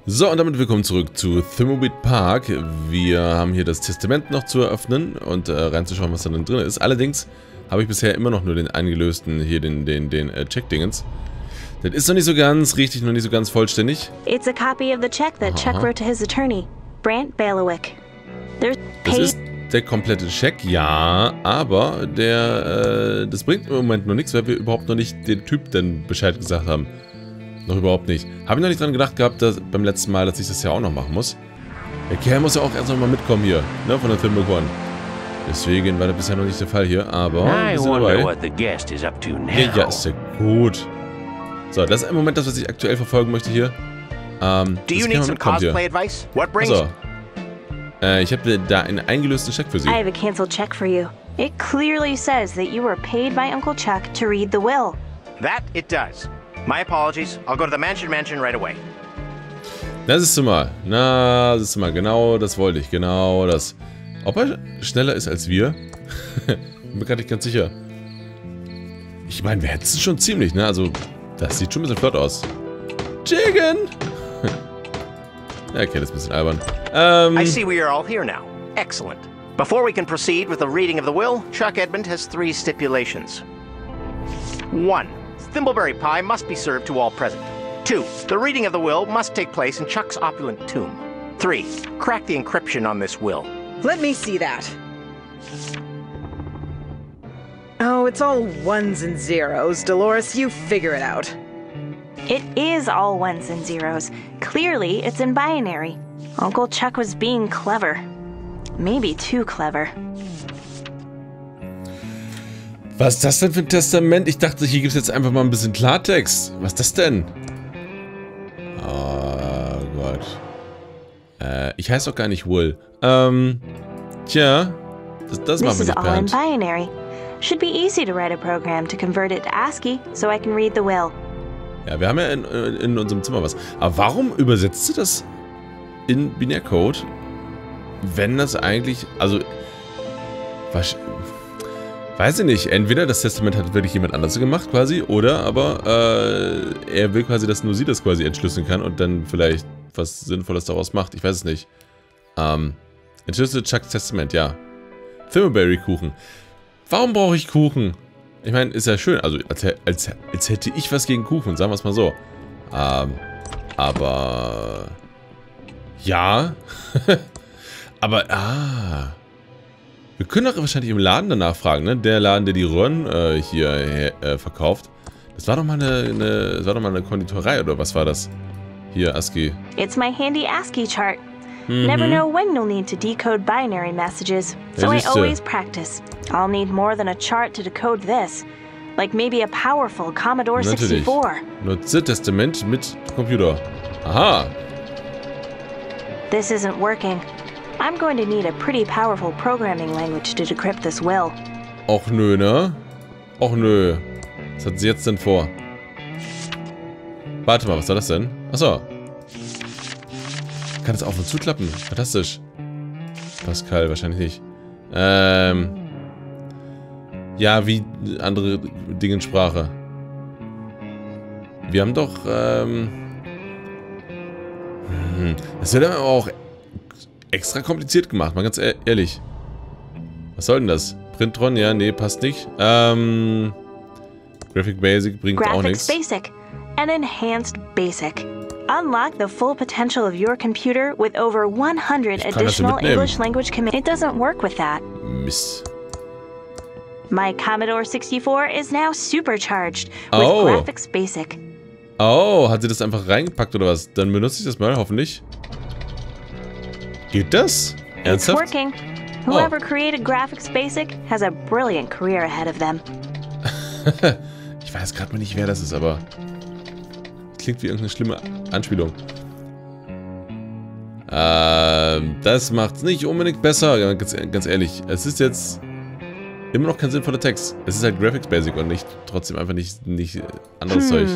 So, und damit willkommen zurück zu Thimbleweed Park. Wir haben hier das Testament noch zu eröffnen und reinzuschauen, was da drin ist. Allerdings habe ich bisher immer noch nur den eingelösten, hier den Check-Dingens. Das ist noch nicht so ganz richtig, noch nicht so ganz vollständig. It's a copy of the check that Chuck wrote to his attorney, Brant Bailiwick. Das ist der komplette Check, ja, aber das bringt im Moment noch nichts, weil wir überhaupt noch nicht den Typ denn Bescheid gesagt haben. Noch überhaupt nicht. Habe ich noch nicht dran gedacht gehabt, dass beim letzten Mal, dass ich das ja auch noch machen muss. Der Kerl muss ja auch erst noch mal mitkommen hier, ne, von der Thimbleweed. Deswegen war das bisher noch nicht der Fall hier, aber wir sind dabei. Ja, ist ja gut. So, das ist im Moment das, was ich aktuell verfolgen möchte hier. Also, ich habe da einen eingelösten Check für Sie. I have a canceled check for you. It clearly says that you were paid by Uncle Chuck to read the will. That it does. My apologies. I'll go to the mansion right away. Das ist mal. Na, das ist mal. Genau, das wollte ich. Genau das. Ob er schneller ist als wir? Bin mir gerade nicht ganz sicher. Ich meine, wir hätten es schon ziemlich, ne? Also, das sieht schon ein bisschen flott aus. Chicken! Okay, das ist ein bisschen albern. I see we are all here now. Excellent. Before we can proceed with the reading of the will, Chuck Edmund has 3 stipulations. 1. Thimbleberry pie must be served to all present. 2. The reading of the will must take place in Chuck's opulent tomb. 3. Crack the encryption on this will. Let me see that. Oh, it's all ones and zeros. Dolores, you figure it out. It is all ones and zeros. Clearly, it's in binary. Uncle Chuck was being clever. Maybe too clever. Was ist das denn für ein Testament? Ich dachte, hier gibt es jetzt einfach mal ein bisschen Klartext. Was ist das denn? Oh Gott. Ich heiße doch gar nicht Will. Tja. Das machen wir nicht per Hand. This is all in binary. Should be easy to write a program to convert it to ASCII, so I can read the will. Ja, wir haben ja in unserem Zimmer was. Aber warum übersetzt sie das in Binärcode, wenn das eigentlich, also, weiß ich nicht, entweder das Testament hat wirklich jemand anders gemacht quasi, oder aber er will quasi, dass nur sie das quasi entschlüsseln kann und dann vielleicht was Sinnvolles daraus macht. Ich weiß es nicht. Entschlüsselt Chucks Testament, ja. Thimbleberry-Kuchen. Warum brauche ich Kuchen? Ich meine, ist ja schön, also als hätte ich was gegen Kuchen, sagen wir es mal so. Aber ja. Aber, wir können doch wahrscheinlich im Laden danach fragen, ne? Der Laden, der die Röhren hier verkauft. Das war doch mal eine Konditorei, oder was war das? Hier, ASCII. It's my handy ASCII chart. Never know when you'll need to decode binary messages, so I always practice. I'll need more than a chart to decode this. Like maybe a powerful Commodore 64. Nutze Testament mit Computer. Aha. This isn't working. I'm going to need a pretty powerful programming language to decrypt this will. Och nö, ne? Och nö. Was hat sie jetzt denn vor? Warte mal, was war das denn? Achso. Kann das auf und zuklappen? Fantastisch. Pascal, wahrscheinlich nicht. Ja, wie andere Dingensprache. Wir haben doch, das wird aber auch extra kompliziert gemacht, mal ganz ehrlich. Was soll denn das? Printron, ja, nee, passt nicht. Graphic Basic bringt auch nichts. Graphics Basic. An enhanced basic. Unlock the full potential of your computer with over 100 additional English language commands. It doesn't work with that. Mist. My Commodore 64 is now supercharged with Graphics Basic. Oh, hat sie das einfach reingepackt oder was? Dann benutze ich das mal, hoffentlich. Geht das? Ernsthaft? It's working. Whoever created Graphics Basic has a brilliant career ahead of them. Ich weiß gerade mal nicht, wer das ist, aber klingt wie irgendeine schlimme Anspielung. Das macht's nicht unbedingt besser, ganz ehrlich. Es ist jetzt immer noch kein sinnvoller Text. Es ist halt Graphics Basic und nicht trotzdem einfach nicht anderes Zeug.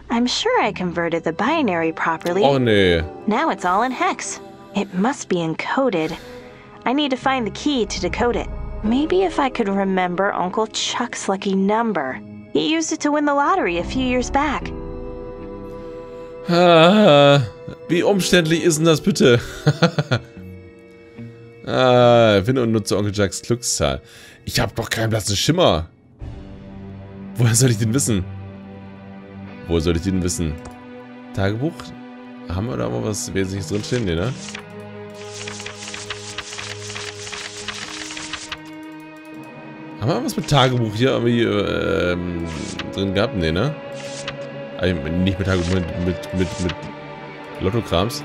I'm sure I converted the binary properly. Oh nee. Now it's all in hex. It must be encoded. I need to find the key to decode it. Maybe if I could remember Uncle Chuck's lucky number. He used it to win the lottery a few years back. Wie umständlich ist denn das bitte? Finde und nutze Onkel Jacks Glückszahl. Ich habe doch keinen blassen Schimmer. Woher soll ich den wissen? Wo soll ich den wissen? Tagebuch? Haben wir da mal was Wesentliches drinstehen? Nee, ne? Haben wir was mit Tagebuch hier irgendwie drin gehabt? Nee, ne? Nicht mit Tagebuch, mit Lottokrams.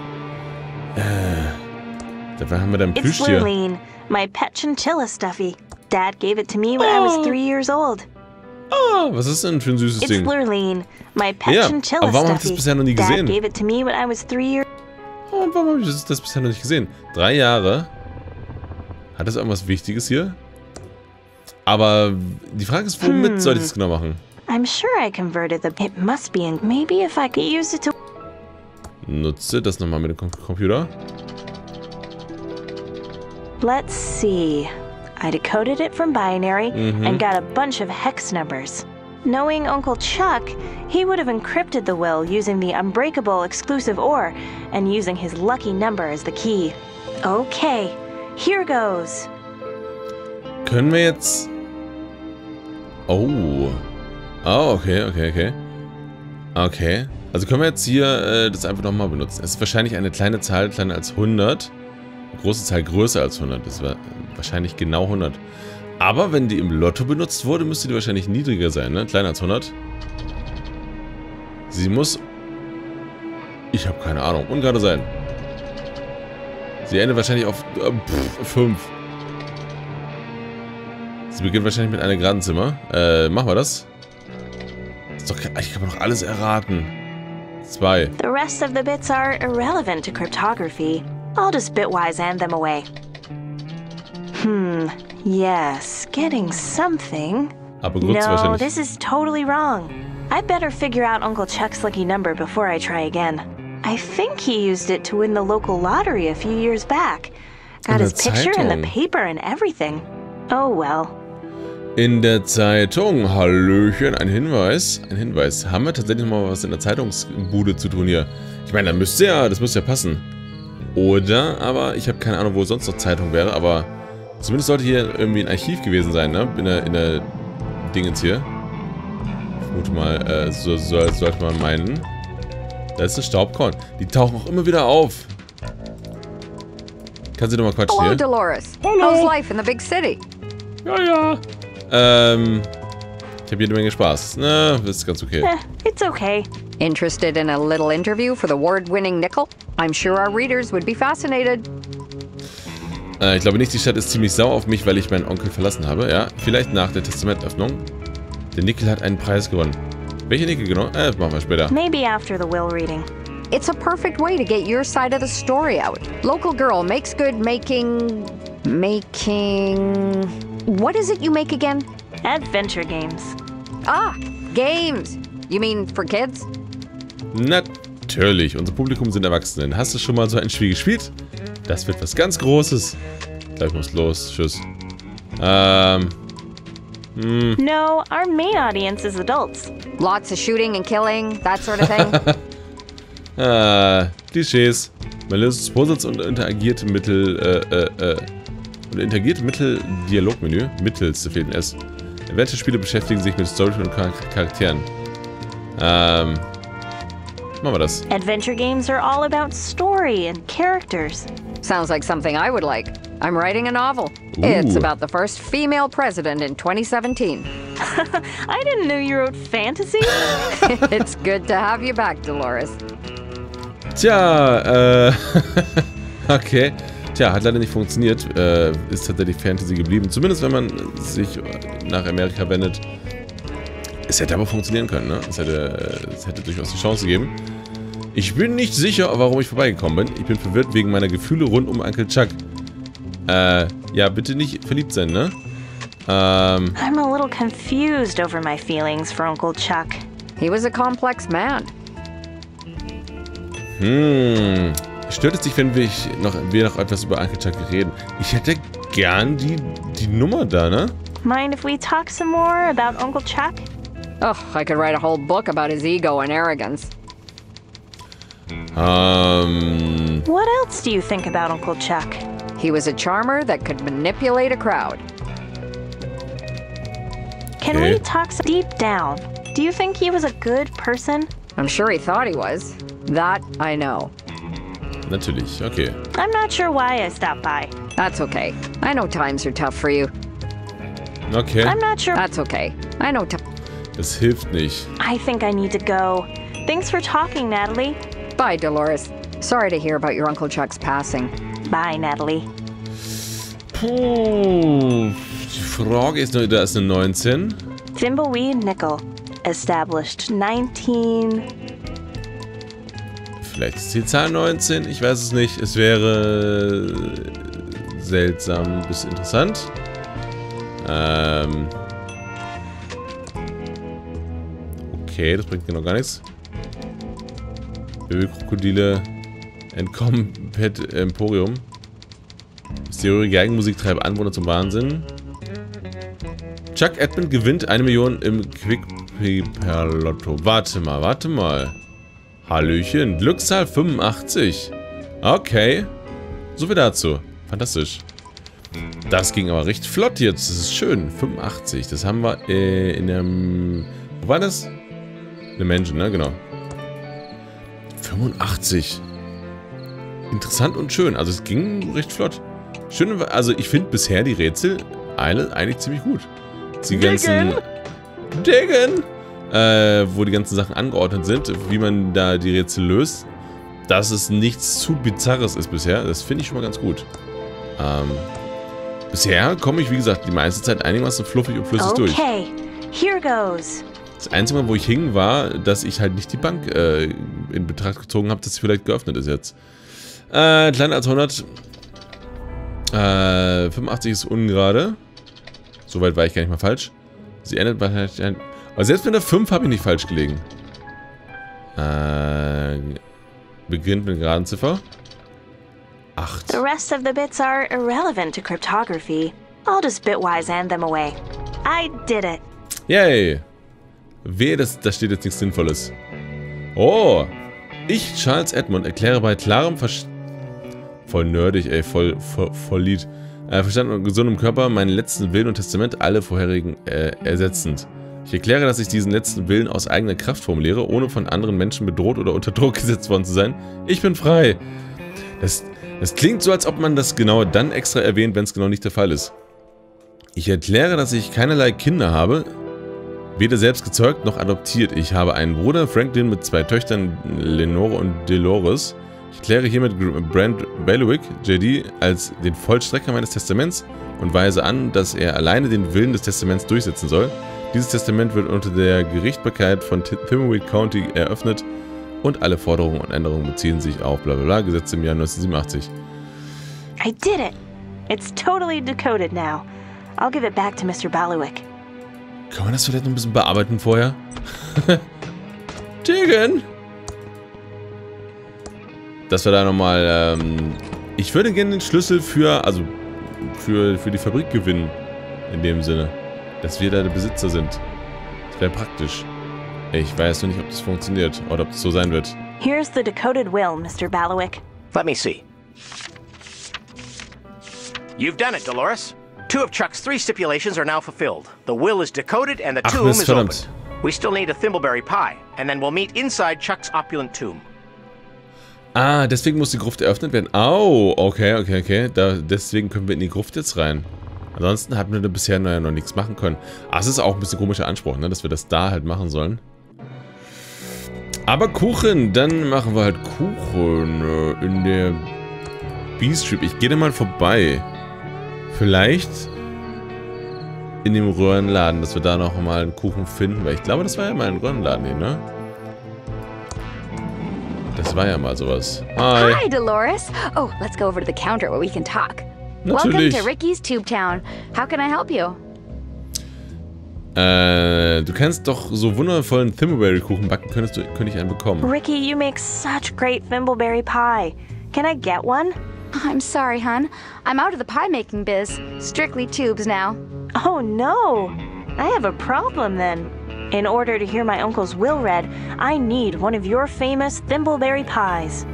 Dafür haben wir da ein Plüschtier. It's Lurleen, my pet chinchilla stuffy. Dad gave it to me when I was 3 years old. Ah, was ist denn für ein süßes Ding? It's Lurleen, my pet chinchilla aber warum habe ich das bisher noch nie gesehen? Dad gave it to me when I was 3 years. Und warum habe ich das bisher noch nicht gesehen? 3 Jahre. Hat das irgendwas Wichtiges hier? Aber die Frage ist, womit soll ich das genau machen? I'm sure I converted the... It must be in... Maybe if I could use it to... Nutze das nochmal mit dem Computer. Let's see. I decoded it from binary and got a bunch of hex numbers. Knowing Uncle Chuck, he would have encrypted the will using the unbreakable exclusive OR and using his lucky number as the key. Okay, here goes. Können wir jetzt... Oh. Oh, okay. Okay. Also können wir jetzt hier das einfach nochmal benutzen. Es ist wahrscheinlich eine kleine Zahl, kleiner als 100. Eine große Zahl größer als 100. Das war wahrscheinlich genau 100. Aber wenn die im Lotto benutzt wurde, müsste die wahrscheinlich niedriger sein, ne? Kleiner als 100. Sie muss... Ich habe keine Ahnung. Ungerade sein. Sie endet wahrscheinlich auf 5. Sie beginnt wahrscheinlich mit einer geraden Zimmer. Machen wir das? Ist doch, ich kann doch alles erraten. 2. The rest of the bits are irrelevant to cryptography. I'll just bitwise hand them away. Yes, getting something. Aber benutzt No, wahrscheinlich. this is totally wrong. I better figure out Uncle Chuck's lucky number before I try again. I think he used it to win the local lottery a few years back. Got his picture in the paper and everything. Oh well. In der Zeitung. Hallöchen. Ein Hinweis. Ein Hinweis. Haben wir tatsächlich mal was in der Zeitungsbude zu tun hier? Ich meine, das müsste ja passen. Oder, aber ich habe keine Ahnung, wo sonst noch Zeitung wäre, aber zumindest sollte hier irgendwie ein Archiv gewesen sein, ne? In der Dingens hier. Ich vermute mal, sollte man meinen. Da ist ein Staubkorn. Die tauchen auch immer wieder auf. Kannst du doch mal quatschen hier? Hello, Dolores. How's life in the big city? Ja. Ich habe jede Menge Spaß. Na, das ist ganz okay. It's okay. Interested in a little interview for the award-winning Nickel? I'm sure our readers would be fascinated. Ich glaube nicht, die Stadt ist ziemlich sauer auf mich, weil ich meinen Onkel verlassen habe. Ja, vielleicht nach der Testamentöffnung. Der Nickel hat einen Preis gewonnen. Welcher Nickel genau? Das machen wir später. Maybe after the will reading. It's a perfect way to get your side of the story out. Local girl makes good making... What is it you make again? Adventure games. Ah, games. You mean for kids? Natürlich. Unser Publikum sind Erwachsene. Hast du schon mal so ein Spiel gespielt? Das wird was ganz Großes. Gleich muss los. Tschüss. No, our main audience is adults. Lots of shooting and killing, that sort of thing? Klischees. Man löst Puzzles und interagierte Dialogmenü. Mittels, da fehlt ein S. Adventure-Spiele beschäftigen sich mit Story und Charakteren. Machen wir das. Adventure games are all about story and characters. Sounds like something I would like. I'm writing a novel. It's about the first female president in 2017. I didn't know you wrote fantasy. It's good to have you back, Dolores. Tja, okay. Tja, hat leider nicht funktioniert. Ist tatsächlich Fantasy geblieben. Zumindest wenn man sich nach Amerika wendet. Es hätte aber funktionieren können, ne? Es hätte durchaus die Chance gegeben. Ich bin nicht sicher, warum ich vorbeigekommen bin. Ich bin verwirrt wegen meiner Gefühle rund um Uncle Chuck. Ja, bitte nicht verliebt sein, ne? I'm a little confused over my feelings for Uncle Chuck. He was a complex man. Stört es dich, wenn wir noch etwas über Uncle Chuck reden? Ich hätte gern die Nummer da, ne? Mind if we talk some more about Uncle Chuck? Oh, I could write a whole book about his ego and arrogance. What else do you think about Uncle Chuck? He was a charmer that could manipulate a crowd. Can we talk deep down? Do you think he was a good person? I'm sure he thought he was. That I know. Natürlich, okay. I'm not sure why I stopped by. That's okay. I know times are tough for you. Okay. I'm not sure. That's okay. I know. Das hilft nicht. I think I need to go. Thanks for talking, Natalie. Bye, Dolores. Sorry to hear about your Uncle Chuck's passing. Bye, Natalie. Puh. Die Frage ist nur, da ist eine 19. Thimbleweed Nickel. Established 19... Vielleicht ist die Zahl 19, ich weiß es nicht. Es wäre seltsam bis interessant. Okay, das bringt genau gar nichts. Krokodile entkommen Pet Emporium. Mysteriöse Geigenmusik treibt Anwohner zum Wahnsinn. Chuck Edmund gewinnt 1 Million im Quick-Paper-Lotto. Warte mal. Hallöchen, Glückszahl 85. Okay. So viel dazu. Fantastisch. Das ging aber recht flott jetzt. Das ist schön. 85. Das haben wir in dem... Wo war das? In der Mansion, ne? Genau. 85. Interessant und schön. Also es ging recht flott. Schön, also ich finde bisher die Rätsel eigentlich ziemlich gut. Die ganzen... Diggen! Wo die ganzen Sachen angeordnet sind, wie man da die Rätsel löst, dass es nichts zu Bizarres ist bisher. Das finde ich schon mal ganz gut. Bisher komme ich, wie gesagt, die meiste Zeit einigermaßen fluffig und flüssig durch. Okay, here goes. Das einzige Mal, wo ich hing, war, dass ich halt nicht die Bank in Betracht gezogen habe, dass sie vielleicht geöffnet ist jetzt. Kleiner als 100. 85 ist ungerade. Soweit war ich gar nicht mal falsch. Sie endet wahrscheinlich... Aber selbst mit der 5 habe ich nicht falsch gelegen. Beginnt mit einer geraden Ziffer. 8. The rest of the bits are irrelevant to cryptography. I'll just bitwise hand them away. I did it. Yay. Wehe, da steht jetzt nichts Sinnvolles. Oh. Ich, Charles Edmund, erkläre bei klarem voll nerdig, ey, voll Lied. Verstand und gesundem Körper meinen letzten Willen und Testament alle vorherigen ersetzend. Ich erkläre, dass ich diesen letzten Willen aus eigener Kraft formuliere, ohne von anderen Menschen bedroht oder unter Druck gesetzt worden zu sein. Ich bin frei. Das klingt so, als ob man das genau dann extra erwähnt, wenn es genau nicht der Fall ist. Ich erkläre, dass ich keinerlei Kinder habe, weder selbst gezeugt noch adoptiert. Ich habe einen Bruder, Franklin, mit 2 Töchtern, Lenore und Dolores. Ich erkläre hiermit Brand Bailiwick, JD, als den Vollstrecker meines Testaments und weise an, dass er alleine den Willen des Testaments durchsetzen soll. Dieses Testament wird unter der Gerichtsbarkeit von Thimbleweed County eröffnet und alle Forderungen und Änderungen beziehen sich auf blablabla, Gesetz im Jahr 1987. I did it. It's totally decoded now. I'll give it back to Mr. Bailiwick. Kann man das vielleicht noch ein bisschen bearbeiten vorher? Diggen! Dass wir da nochmal, ich würde gerne den Schlüssel für die Fabrik gewinnen. In dem Sinne. Dass wir da der Besitzer sind. Das wäre praktisch. Ich weiß nur nicht, ob das funktioniert oder ob das so sein wird. Here's the decoded will, Mr. Bailiwick. Let me see. You've done it, Dolores. 2 of Chuck's 3 stipulations are now fulfilled. The will is decoded and the tomb is opened. We still need a thimbleberry pie, and then we'll meet inside Chuck's opulent tomb. Ah, deswegen muss die Gruft eröffnet werden. Au, okay. Deswegen können wir in die Gruft jetzt rein. Ansonsten hatten wir da bisher noch nichts machen können. Ah, es ist auch ein bisschen komischer Anspruch, ne, dass wir das da halt machen sollen. Aber Kuchen, dann machen wir halt Kuchen in der B-Strip. Ich gehe da mal vorbei. Vielleicht in dem Röhrenladen, dass wir da noch mal einen Kuchen finden. Weil ich glaube, das war ja mal ein Röhrenladen hier, ne? Das war ja mal sowas. Hi. Hi, Dolores. Oh, let's go over to the counter where we can talk. Natürlich. Welcome to Ricky's Tube Town. How can I help you? Du kannst doch so wundervollen Thimbleberry-Kuchen backen. Könnte ich einen bekommen? Ricky, you make such great thimbleberry pie. Can I get one? I'm sorry, hon. I'm out of the pie-making biz. Strictly tubes now. Oh no! I have a problem then. In order to hear my uncle's will read, I need one of your famous thimbleberry pies.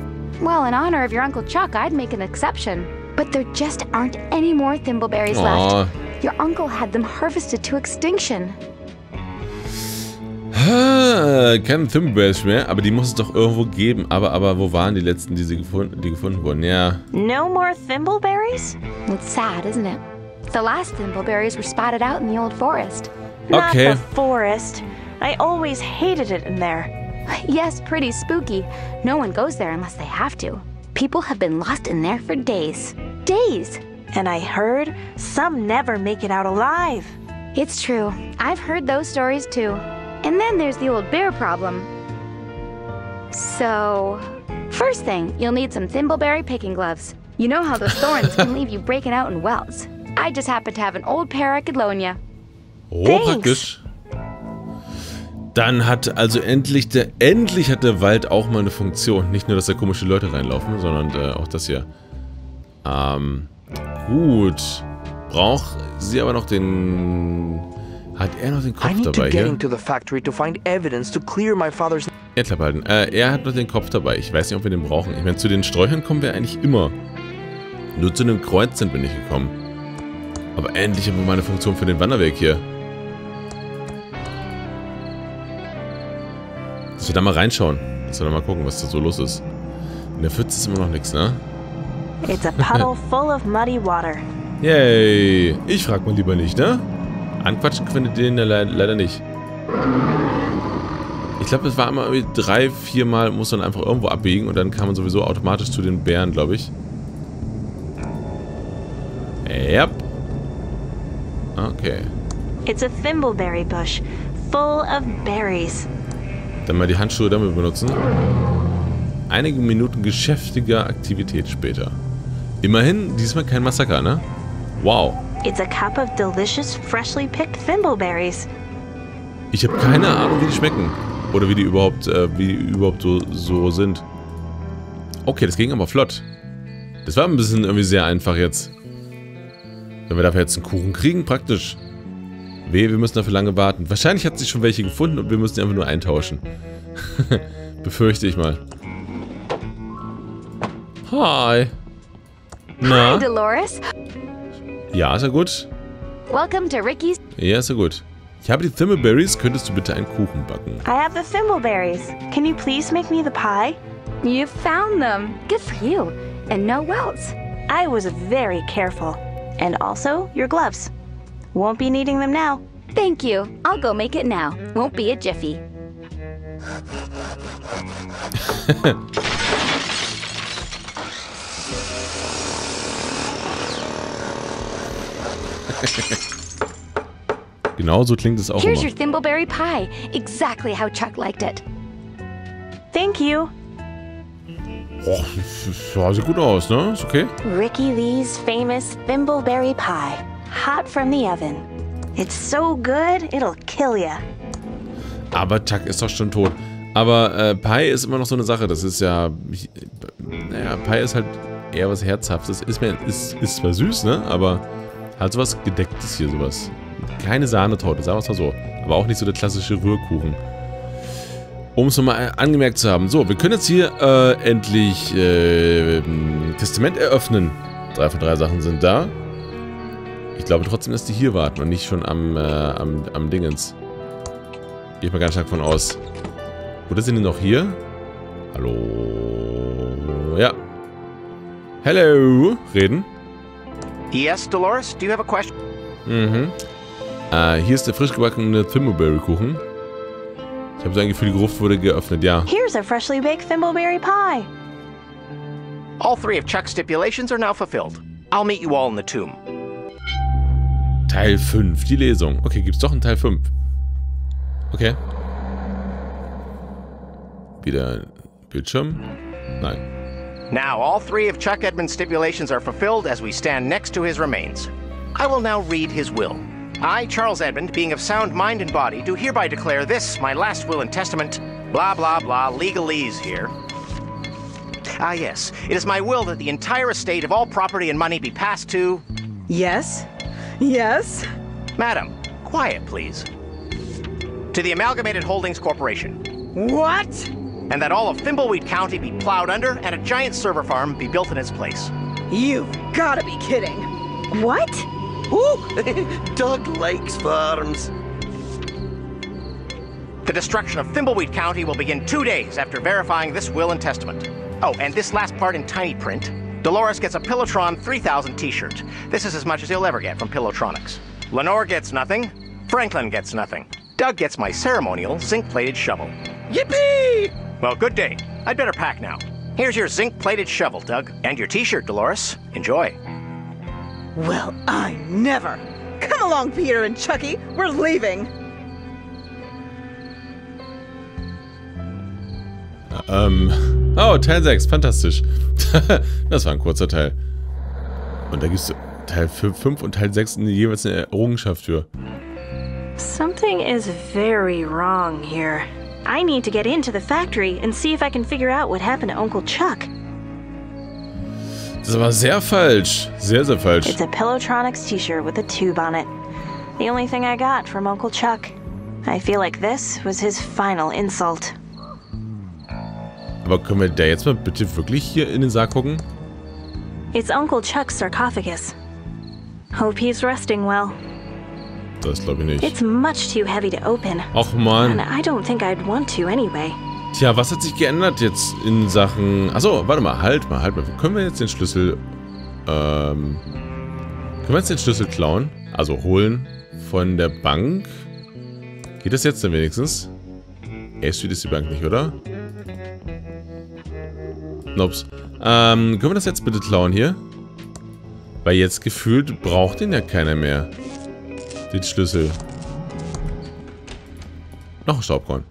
Well, in honor of your Uncle Chuck, I'd make an exception. But there just aren't any more thimbleberries left. Your uncle had them harvested to extinction. Keine Thimbleberries mehr, aber die muss es doch irgendwo geben. Aber wo waren die letzten, die gefunden wurden? Ja. No more thimbleberries? It's sad, isn't it? The last thimbleberries were spotted out in the old forest. Not the forest. I always hated it in there. Yes, pretty spooky. No one goes there unless they have to. People have been lost in there for days. Days! And I heard some never make it out alive. It's true. I've heard those stories too. And then there's the old bear problem. So, first thing, you'll need some thimbleberry picking gloves. You know how those thorns can leave you breaking out in welts. I just happen to have an old pair I could loan you. Oh, praktisch. Dann hat also endlich hat der Wald auch mal eine Funktion. Nicht nur, dass da komische Leute reinlaufen, sondern auch das hier. Gut. Braucht sie aber noch den... Hat er noch den Kopf dabei hier? Ja, Klappe halten. Er hat noch den Kopf dabei. Ich weiß nicht, ob wir den brauchen. Ich meine, zu den Sträuchern kommen wir eigentlich immer. Nur zu einem Kreuz bin ich gekommen. Aber endlich haben wir mal eine Funktion für den Wanderweg hier. Dass wir da mal reinschauen. Dass wir da mal gucken, was da so los ist. In der Pfütze ist immer noch nichts, ne? It's a puddle full of muddy water. Yay. Ich frag mal lieber nicht, ne? Anquatschen können wir den leider nicht. Ich glaube, das war immer 3-4 Mal, muss man einfach irgendwo abbiegen und dann kam man sowieso automatisch zu den Bären, glaube ich. Yep. Okay. It's a thimbleberry bush, full of berries. Dann mal die Handschuhe damit benutzen. Einige Minuten geschäftiger Aktivität später. Immerhin, diesmal kein Massaker, ne? Wow. It's a cup of delicious, freshly picked thimbleberries. Ich habe keine Ahnung, wie die schmecken. Oder wie die überhaupt so sind. Okay, das ging aber flott. Das war ein bisschen irgendwie sehr einfach jetzt. Wenn wir dafür jetzt einen Kuchen kriegen, praktisch. Wir müssen dafür lange warten. Wahrscheinlich hat sich schon welche gefunden und wir müssen die einfach nur eintauschen. Befürchte ich mal. Hi. Na? Hi, Dolores. Ja, ist ja gut. Welcome to Ricky's. Ja, ist ja gut. Ich habe die Thimbleberries. Könntest du bitte einen Kuchen backen? I have the thimbleberries. Can you please make me the pie? You found them. Good for you. And no welts. I was very careful. And also, your gloves. Won't be needing them now. Thank you. I'll go make it now. Won't be a jiffy. Genau so klingt es auch Here's immer. your thimbleberry pie. Exactly how Chuck liked it. Thank you. Oh, das sieht gut aus, ne? Ist okay. Ricky Lee's famous thimbleberry pie. Hot from the oven. It's so good, it'll kill ya. Aber Chuck ist doch schon tot. Aber Pie ist immer noch so eine Sache. Das ist ja... Naja, Pie ist halt eher was Herzhaftes. Ist zwar süß, ne? Aber halt sowas Gedecktes hier, sowas. Keine Sahnetorte, sagen wir es mal so. Aber auch nicht so der klassische Rührkuchen. Um es nochmal angemerkt zu haben. So, wir können jetzt hier endlich Testament eröffnen. 3 von 3 Sachen sind da. Ich glaube trotzdem, dass die hier warten und nicht schon am Dingens. Gehe ich mal ganz stark von aus. Oder sind die noch hier? Hallo? Ja. Hello. Reden. Yes, Dolores, do you have a question? Mhm. Hier ist der frisch gebackene Thimbleberry-Kuchen. Ich habe so ein Gefühl, die Gruft wurde geöffnet, ja. Here's a freshly baked thimbleberry pie. All 3 of Chuck's stipulations are now fulfilled. I'll meet you all in the tomb. Teil 5, die Lesung. Okay, gibt's doch einen Teil 5. Okay. Wieder Bildschirm? Nein. Now, all 3 of Chuck Edmund's stipulations are fulfilled as we stand next to his remains. I will now read his will. I, Charles Edmund, being of sound mind and body, do hereby declare this, my last will and testament, blah, blah, blah, legalese here. Ah, yes. It is my will that the entire estate of all property and money be passed to... Yes? Yes? Madam, quiet, please. To the Amalgamated Holdings Corporation. What? And that all of Thimbleweed County be plowed under and a giant server farm be built in its place. You've gotta be kidding. What? Ooh, Doug likes farms. The destruction of Thimbleweed County will begin 2 days after verifying this will and testament. Oh, and this last part in tiny print. Dolores gets a Pillowtron 3000 t-shirt. This is as much as he'll ever get from Pillowtronics. Lenore gets nothing. Franklin gets nothing. Doug gets my ceremonial zinc-plated shovel. Yippee! Well, good day. I'd better pack now. Here's your zinc-plated shovel, Doug. And your t-shirt, Dolores. Enjoy. Well, I never. Come along, Peter and Chucky. We're leaving. Oh, Teil 6. Fantastisch. Das war ein kurzer Teil. Und da gibt es Teil 5 und Teil 6 jeweils eine Errungenschaft für. Something is very wrong here. I need to get into the factory and see if I can figure out what happened to Uncle Chuck. Das war sehr falsch. Sehr, sehr falsch. It's a Pillowtronics t-shirt with a tube on it. The only thing I got from Uncle Chuck. I feel like this was his final insult. Aber können wir da jetzt mal bitte wirklich hier in den Sarg gucken? It's Uncle Chuck's sarcophagus. Hope he's resting well. Das glaube ich nicht. It's much too heavy to open. Och man. And I don't think I'd want to anyway. Tja, was hat sich geändert jetzt in Sachen... Achso, warte mal, halt mal. Können wir jetzt den Schlüssel... Können wir jetzt den Schlüssel klauen? Also holen von der Bank? Geht das jetzt denn wenigstens? Street ist die Bank nicht, oder? Nops. Können wir das jetzt bitte klauen hier? Weil jetzt gefühlt braucht den ja keiner mehr. Den Schlüssel. Noch ein Staubkorn.